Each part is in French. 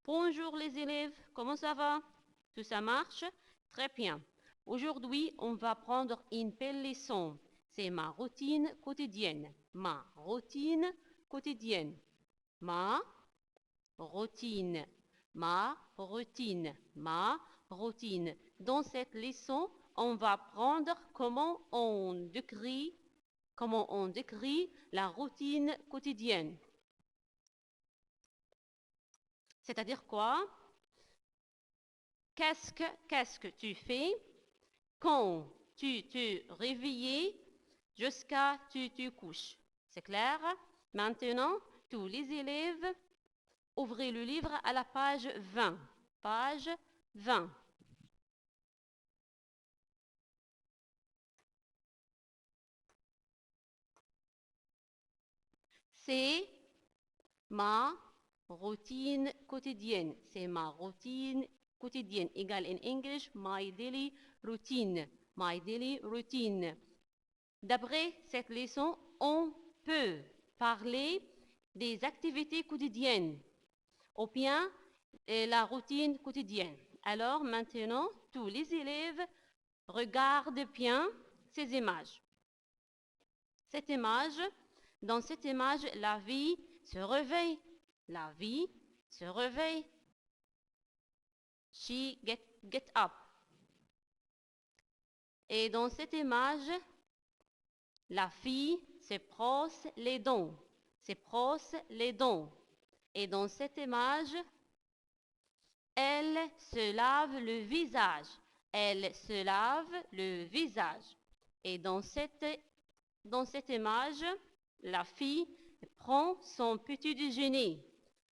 Bonjour les élèves, comment ça va? Tout ça marche? Très bien. Aujourd'hui, on va prendre une belle leçon. C'est ma routine quotidienne. Ma routine quotidienne. Ma routine. Ma routine. Ma routine. Dans cette leçon, on va prendre comment on décrit la routine quotidienne. C'est-à-dire quoi? Qu'est-ce que tu fais quand tu te réveilles jusqu'à tu te couches? C'est clair? Maintenant, tous les élèves, ouvrez le livre à la page 20. Page 20. C'est ma routine quotidienne. C'est ma routine quotidienne. Égal in English, my daily routine. My daily routine. D'après cette leçon, on peut parler des activités quotidiennes ou bien la routine quotidienne. Alors maintenant, tous les élèves regardent bien ces images. Dans cette image, la vie se réveille. La vie se réveille. She get up. Et dans cette image, la fille se brosse les dents. Se brosse les dents. Et dans cette image, elle se lave le visage. Elle se lave le visage. Et dans cette image, la fille prend son petit déjeuner.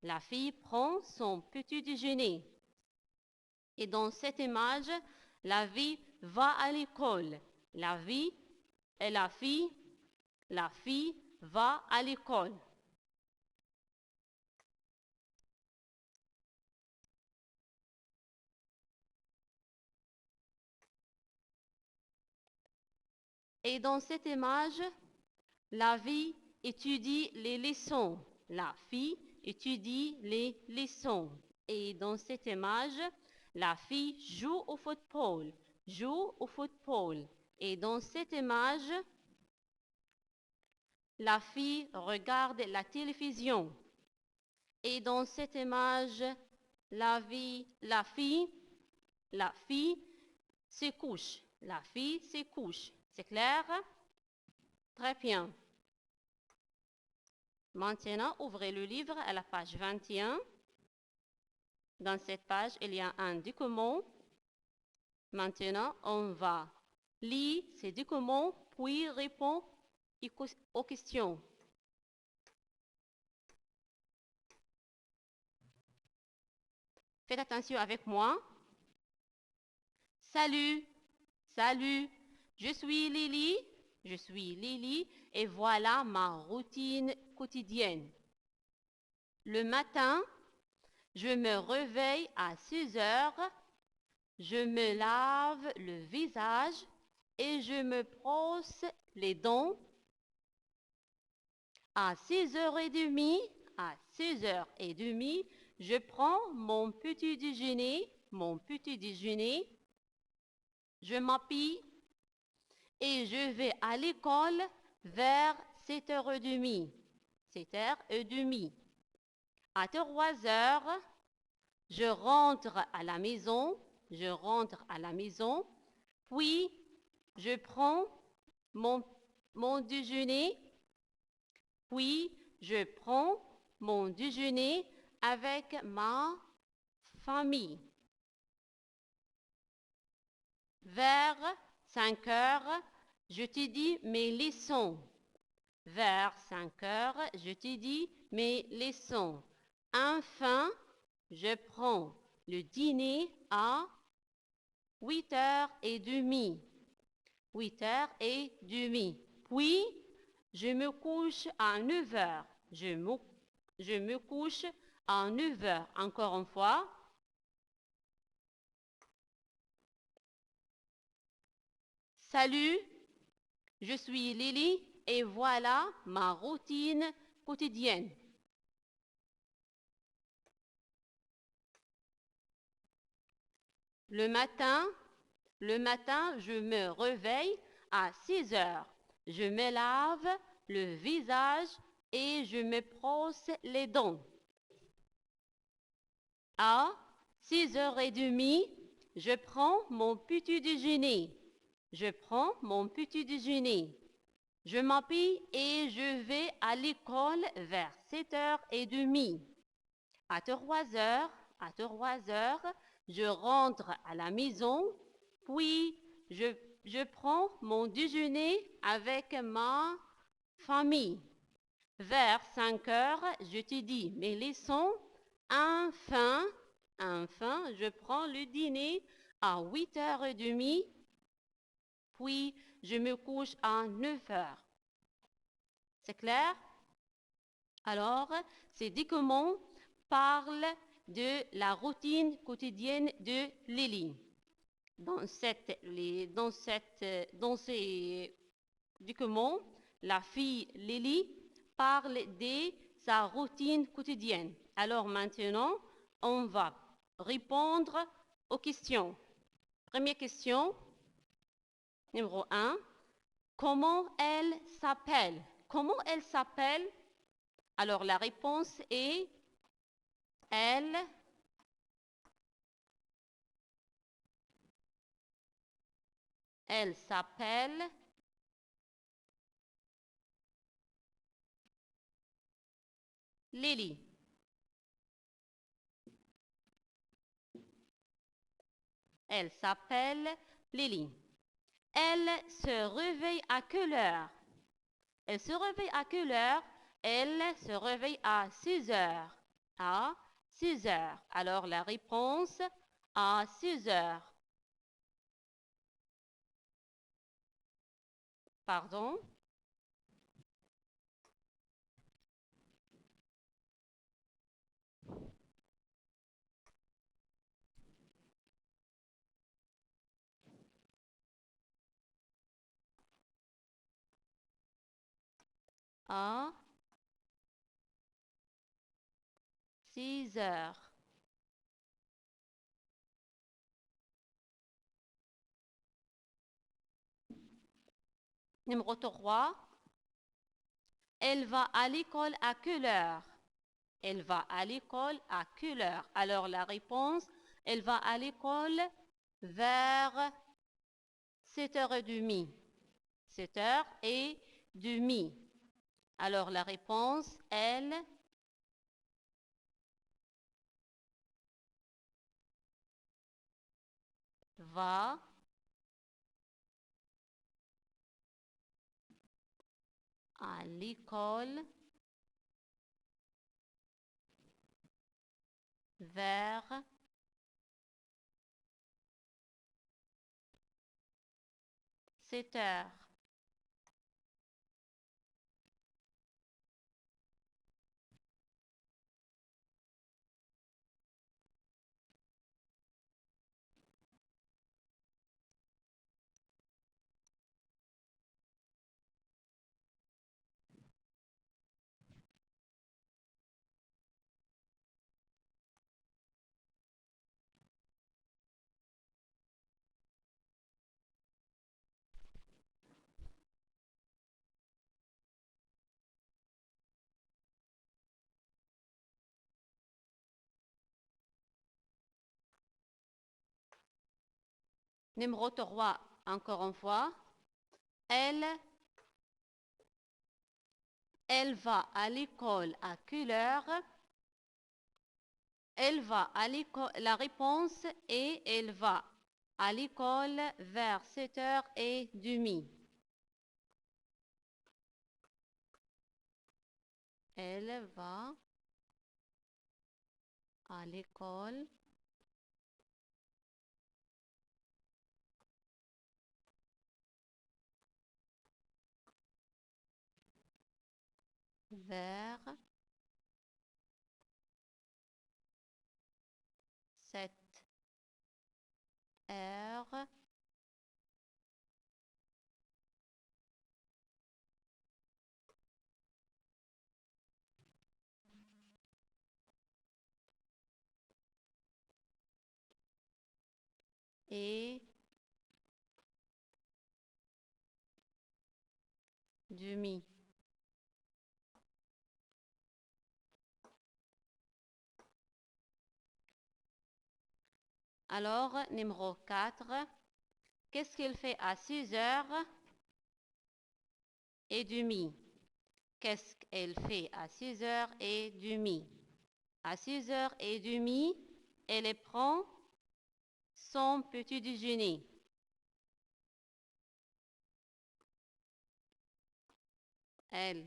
La fille prend son petit déjeuner. Et dans cette image, la fille va à l'école. La fille va à l'école. Et dans cette image, la fille étudie les leçons. La fille étudie les leçons. Et dans cette image, la fille joue au football. Joue au football. Et dans cette image, la fille regarde la télévision. Et dans cette image, la fille se couche. La fille se couche. C'est clair? Très bien. Maintenant, ouvrez le livre à la page 21. Dans cette page, il y a un document. Maintenant, on va lire ces documents, puis répondre aux questions. Faites attention avec moi. Salut, salut, je suis Lily et voilà ma routine quotidienne. Le matin, je me réveille à 6 heures, je me lave le visage et je me brosse les dents. À 6h30, je prends mon petit déjeuner, je m'habille et je vais à l'école vers 7h30. 7h30. À 3h, je rentre à la maison, puis je prends mon déjeuner, avec ma famille. Vers 5 heures, je te dis mes leçons. Vers 5 heures, je te dis mes leçons. Enfin, je prends le dîner à 8h30. 8h30. Puis, je me couche à 9 heures. Je me couche à 9 heures. Encore une fois. Salut, je suis Lily et voilà ma routine quotidienne. Le matin, je me réveille à 6 heures. Je me lave le visage et je me brosse les dents. À 6h30, je prends mon petit déjeuner. Je m'habille et je vais à l'école vers 7h30. À 3 heures, je rentre à la maison, puis je prends mon déjeuner avec ma famille. Vers 5 heures, je te dis mes leçons. Enfin, je prends le dîner à 8h30, puis je me couche à 9 heures. C'est clair? Alors, ces documents parlent de la routine quotidienne de Lily. Dans ces documents, la fille Lily parle de sa routine quotidienne. Alors maintenant, on va répondre aux questions. Première question, numéro 1. Comment elle s'appelle? Comment elle s'appelle? Alors la réponse est elle s'appelle Lily. Elle s'appelle Lily. Elle se réveille à quelle heure? Elle se réveille à quelle heure? Elle se réveille à 6 heures. À 6 heures. Alors la réponse à 6 heures. Pardon? À 6 heures. Numéro 3. Elle va à l'école à quelle heure? Elle va à l'école à quelle heure? Alors la réponse, elle va à l'école vers 7h30. 7h30. Alors la réponse, elle va à l'école vers 7 heures. Numéro 3, encore une fois. Elle va à l'école à quelle heure? Elle va à l'école, la réponse est elle va à l'école vers 7h30. Elle va à l'école vers 7h. et demi. Alors, numéro 4, qu'est-ce qu'il fait à 6h30? Qu'est-ce qu'elle fait à 6h30? À 6h30, elle prend son petit déjeuner. Elle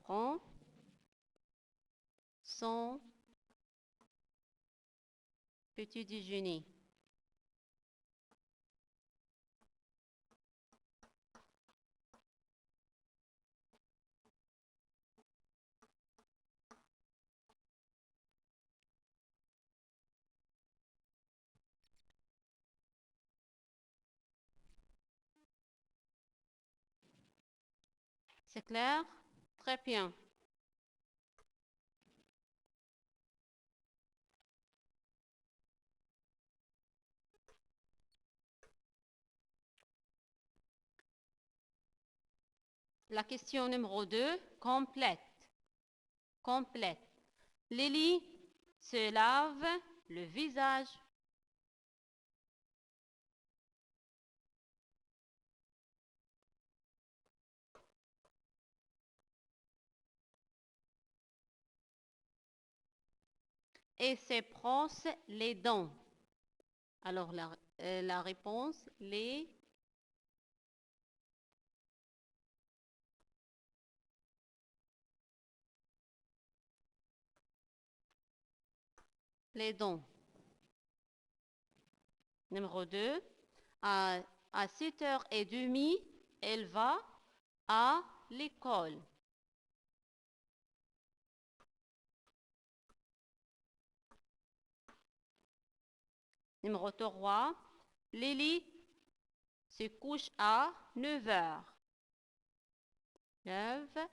prend son petit déjeuner. C'est clair? Très bien. La question numéro 2, complète. Complète. Lily se lave le visage. Et se brosse les dents. Alors, la réponse, les dents. Numéro 2, à 7h30, elle va à l'école. Numéro 3, Lily se couche à 9h. 9h.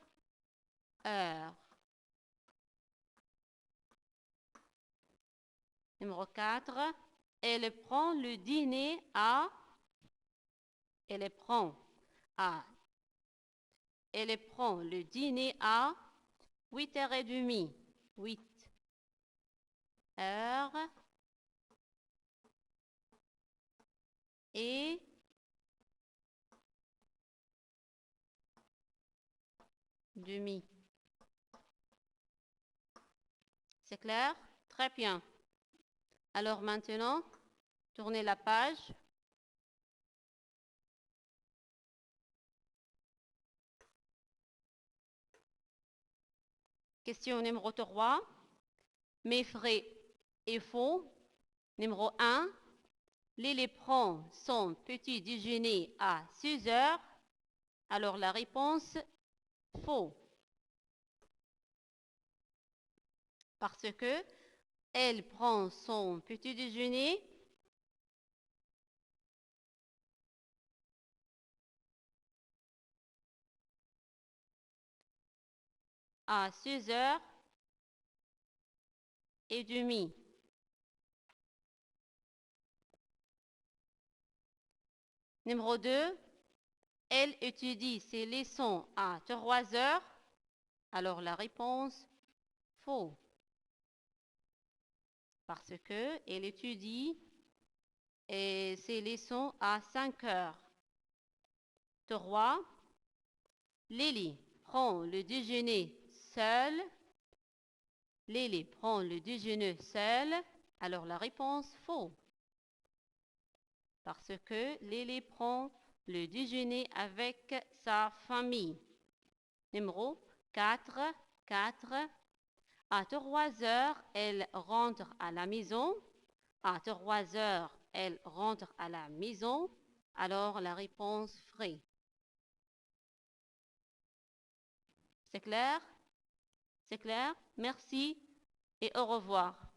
Numéro 4, elle prend le dîner à 8h30. 8h30. C'est clair? Très bien. Alors maintenant, tournez la page. Question numéro 3. Mes frais et faux. Numéro 1. Lily prend son petit déjeuner à 6h. Alors la réponse, faux. Parce que elle prend son petit déjeuner à 6h30. Numéro 2, elle étudie ses leçons à 3h. Alors la réponse, faux. Parce que elle étudie ses leçons à 5h. 3, Lily prend le déjeuner seule. Lily prend le déjeuner seule. Alors la réponse, faux. Parce que Lily prend le déjeuner avec sa famille. Numéro 4. À 3h, elle rentre à la maison. À 3h, elle rentre à la maison. Alors la réponse, vrai. C'est clair? C'est clair? Merci et au revoir.